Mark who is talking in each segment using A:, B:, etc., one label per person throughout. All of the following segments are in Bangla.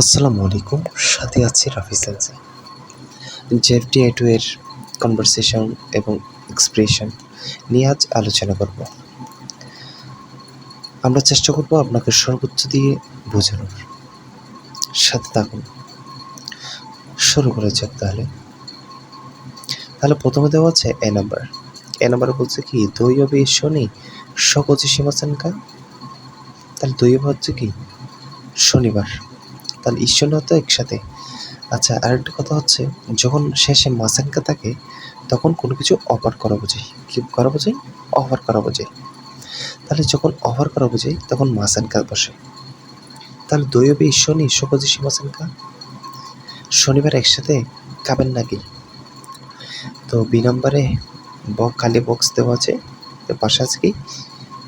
A: আসসালামু আলাইকুম। সাথে আছি রাফি সেন্সে। জেফডি এটু এর কনভারসেশন এবং এক্সপ্রেশন নিয়ে আজ আলোচনা করব। আমরা চেষ্টা করব আপনাকে সর্বোচ্চ দিয়ে বোঝানোর। সাথে থাকুন। শুরু করা যাক তাহলে। প্রথমে দেওয়া আছে এ নাম্বার। এ নাম্বারে বলছে কি দৈয়বে শনি সকচি সীমাচানকা। তাহলে দৈয়ব হচ্ছে কি শনিবার। তাহলে ঈশ্বর হতো একসাথে। আচ্ছা, আরেকটা কথা হচ্ছে যখন শেষে মাসানকা থাকে তখন কোনো কিছু অফার করা বোঝায়। কি করা বোঝায়? অফার করা বোঝায়। তাহলে যখন অফার করা বোঝায় তখন মাসানকা বসে। তাহলে দৈয়বে শনি সকজি মাসানকা। শনিবার একসাথে খাবেন নাকি? তো বি নম্বরে খালি বক্স দেওয়া আছে, পাশে আছে কি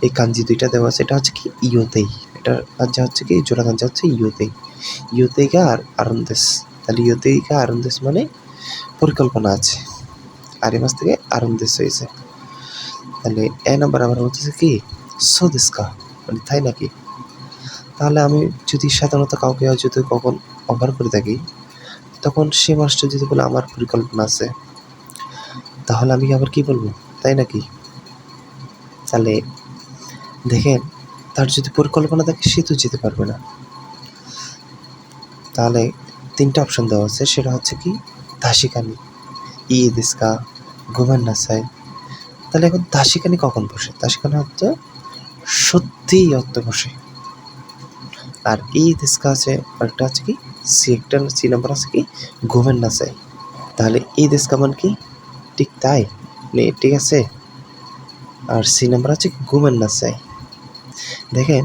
A: এই কাঞ্জি দুইটা দেওয়া আছে। এটা হচ্ছে কি ইয়োতেই, এটা কাঞ্জা হচ্ছে কি জোড়া কাঞ্জা হচ্ছে ইয়োতেই। ইয়োতেইকা আর আরন্দেশ। তাহলে ইয়োতেইকা আরন্দেশ মানে পরিকল্পনা আছে। আরে মাস থেকে আরন্দেশ হয়েছে। তাহলে এ নাম্বার আবার বলতেছে কি সোদিস্কা মানে তাই নাকি। তাহলে আমি যদি সাধারণত কাউকে যদি কখন অফার করে থাকি তখন সে মানুষটা যদি বলে আমার পরিকল্পনা আছে, তাহলে আমি আবার কি বলবো তাই নাকি। তাহলে দেখেন তার যদি পরিকল্পনা থাকে সে তো যেতে পারবে না। তাহলে তিনটা অপশন দেওয়া আছে, সেটা হচ্ছে কি দাসিকানি, দিস্কা ঘুমের নাসায়। তাহলে এখন দাসিকানি কখন বসে? দাসিকানি হচ্ছে সত্যিই অর্থ বসে। আর দিস্কা আছে আরেকটা আছে কি সি নাম্বার আছে কি ঘুমের নাসায়। তাহলে দিস্কা মানে কি ঠিক তাই ঠিক আছে। আর সি নাম্বার আছে ঘুমের নাসায়। দেখেন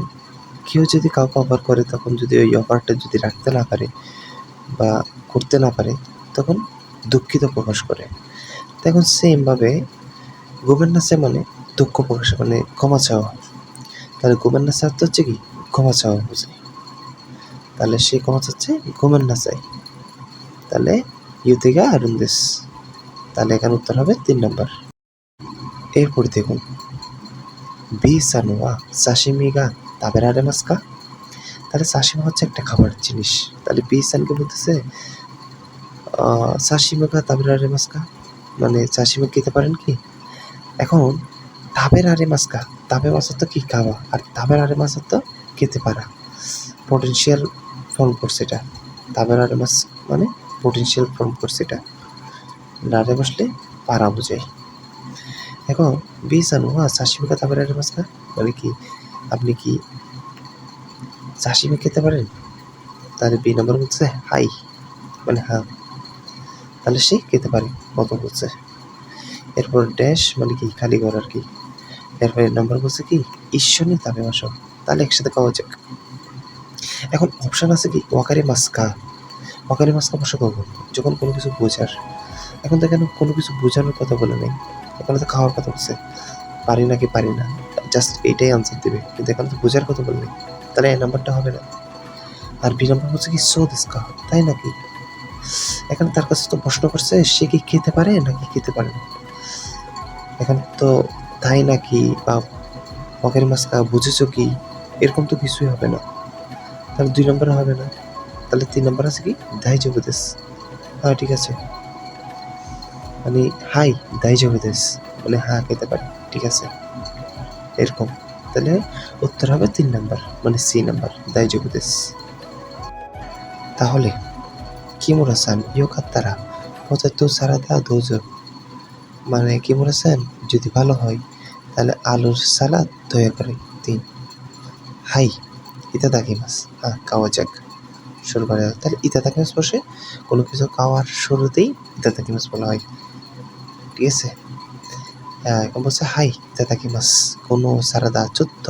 A: কেউ যদি কাউকে অফার করে তখন যদি ওই অফারটা যদি রাখতে না পারে বা করতে না পারে তখন দুঃখিত প্রকাশ করে। তখন সেমভাবে ঘুমের নাচে মানে দুঃখ প্রকাশ মানে ক্ষমা চাওয়া। তাহলে ঘুমের নাচে অর্থ হচ্ছে কি ক্ষমা চাওয়া বুঝে। তাহলে সে ক্ষমা চাচ্ছে ঘুমের নাচাই। তাহলে ইউতিগা আরুন্দেশ। তাহলে এখানে উত্তর হবে 3 নম্বর। এরপর দেখুন বি সানোয়া সাশিমিগা তাবেরারে মাস্কা। তাহলে সাশিমা হচ্ছে একটা খাবার জিনিস। তাহলে বি সানকে বলতেছে সাশিমিগা তাবেরারে মাস্কা মানে সাশিমা খেতে পারেন কি। এখন তাবের আরে মাস্কা, তাবে মাছ তো কি খাওয়া আর তাবের আরে মাছ তো খেতে পারা। পটেনশিয়াল ফর্ম করছে এটা। তাবের আরে মাছ মানে পটেনশিয়াল ফর্ম করছে এটা। রারে বসলে পারা বোঝায়। এখন বিসানু সাশিমিকা তাবের আরে মাস্কা মানে কি আপনি কি সাশিমি খেতে পারেন? তাহলে বি নম্বর বলছে হাই মানে হ্যাঁ। তাহলে সে খেতে পারে কত বলছে। এরপর ড্যাশ মানে কি খালি ঘর আর কি। এরপর নাম্বার বলছে কি ঈশ্বরী তাবে মাসো। তাহলে একসাথে খাওয়া যাক। এখন অপশান আছে কি ওয়াকারি মাস্কা। ওয়াকারি মাস্কা বসে কখন? যখন কোনো কিছু বোঝার। এখন তো এখানে কোনো কিছু বোঝানোর কথা বলে নেই, এখানে তো খাওয়ার কথা বলছে। পারি নাকি পারি না জাস্ট এইটাই আনসার দেবে, কিন্তু এখানে তো বোঝার কথা বলে নেই। তাহলে এই নাম্বারটা হবে না। আর বি নাম্বার হচ্ছে কি সো দিস্কা তাই নাকি। এখানে তার কাছে তো প্রশ্ন করছে সে কি খেতে পারে নাকি খেতে পারে না। এখানে তো তাই নাকি বা ওয়াকারি মাস্কা বুঝেছো কি এরকম তো কিছুই হবে না। তাহলে 2 নম্বরে হবে না। তাহলে 3 নম্বর আছে কি দাইজোবু দেস। হ্যাঁ ঠিক আছে মানে হাই দাইজোবু দেস মানে হ্যাঁ খেতে পারি ঠিক আছে এরকম। তাহলে উত্তর হবে 3 নম্বর মানে সি নাম্বার দাইজোবু দেস। তাহলে কিমুরা-সান ইয়োকাত্তারা পোটেটো সালাদা দোজো। মানে কিমুরা-সান যদি ভালো হয় তাহলে আলুর সালাদ দয়া করে 3। হাই ইতাদাকিমাসু। হ্যাঁ খাওয়া যাক। শুরু করা যাক। তাহলে ইতাদাকিমাসু বসে কোনো কিছু খাওয়ার শুরুতেই ইতাদাকিমাসু বলা হয়। ঠিক আছে। এখন বলছে হাই ইতাদাকিমাসু কোনো সারাদা চোদ্দ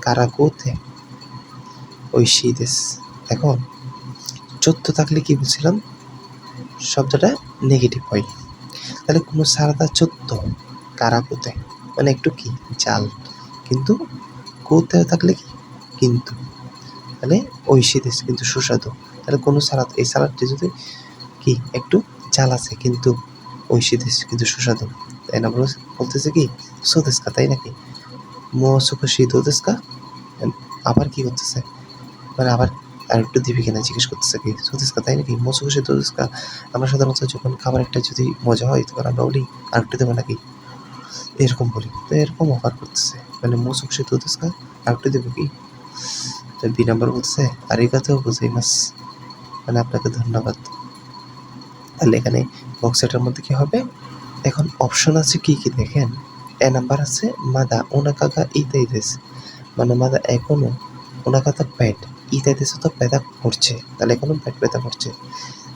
A: কারাকোতে ঐশী দেশ। এখন 14 থাকলে কি বলছিলাম শব্দটা নেগেটিভ হয়। তাহলে কোনো সারাদা 14 কারাকোতে মানে একটু কি জাল, কিন্তু কোতে থাকলে কি কিন্তু। তাহলে ঐশী দেশ কিন্তু সুস্বাদু। তাহলে কোনো সালাদ এই সালাদটি যদি কি একটু জাল আছে কিন্তু ঐশী দেশ কিন্তু সুস্বাদু। তাই না বলতেছে কি সোদেস্কা তাই নাকি মো সুখশি দোদেস্কা। আবার কি করতেছে মানে আবার আর একটু দিবি কিনা জিজ্ঞেস করতেছে কি সুদেশকা, তাই নাকি মসু খুশি সুদেশকা। আমরা সাধারণত যখন খাবার একটা যদি মজা হয় তখন আমরা বলি আর একটু দেবো নাকি, এরকম বলি। তো এরকম অফার করতেছে মানে মসু খুশি সুদেশকা, আর একটু দেবো কি। তো বি নাম্বার বলছে আরিগাতো গোজাইমাসু, মানে আপনাকে ধন্যবাদ। তাহলে এখানে বক্সেটার মধ্যে কি হবে, এখন অপশন আছে কি কি দেখেন। এ নাম্বার আছে মাদা ওনাকাগা ইতাই দেশ, মানে মাদা এখনো ওনাকাতা পেট ইতাই দেশে তো পেদা করছে, তাহলে এখনো পেট ব্যথা করছে।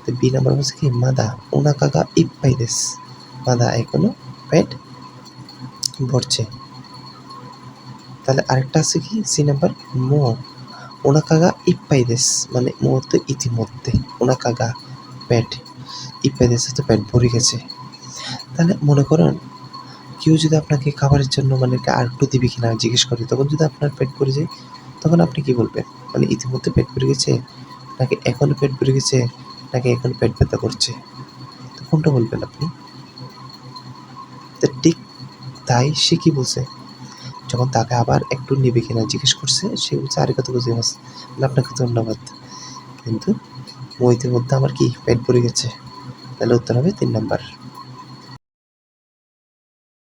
A: তো বি নাম্বার হচ্ছে কি মাদা ওনাকাগা ইপ্পাই দেশ, মাদা এখনো পেট ভরছে। তাহলে আরেকটা আছে কি সি নাম্বার মো ওনাকাগা ইপ্পাই দেশ, মানে মো তো ইতিমধ্যে, ওনাকাগা পেট ইপ্পাই দেশে তো পেট ভরে গেছে। তাহলে মনে করেন কেউ যদি আপনাকে খাবারের জন্য মানে আর একটু দিবি কিনা জিজ্ঞেস করে, তখন যদি আপনার পেট ভরে যায় তখন আপনি কি বলবেন, মানে ইতিমধ্যে পেট ভরে গেছে নাকি এখনো পেট ভরে গেছে নাকি এখন পেট ব্যথা করছে, তো কোনটা বলবেন আপনি। তো ঠিক তাই সে কি বলছে, যখন তাকে আবার একটু নিবে কিনা জিজ্ঞেস করছে সে বলছে আরে কত বুঝে মাস, মানে আপনাকে ধন্যবাদ, কিন্তু ও ইতিমধ্যে আমার কি পেট ভরে গেছে। তাহলে উত্তর হবে 3 নাম্বার।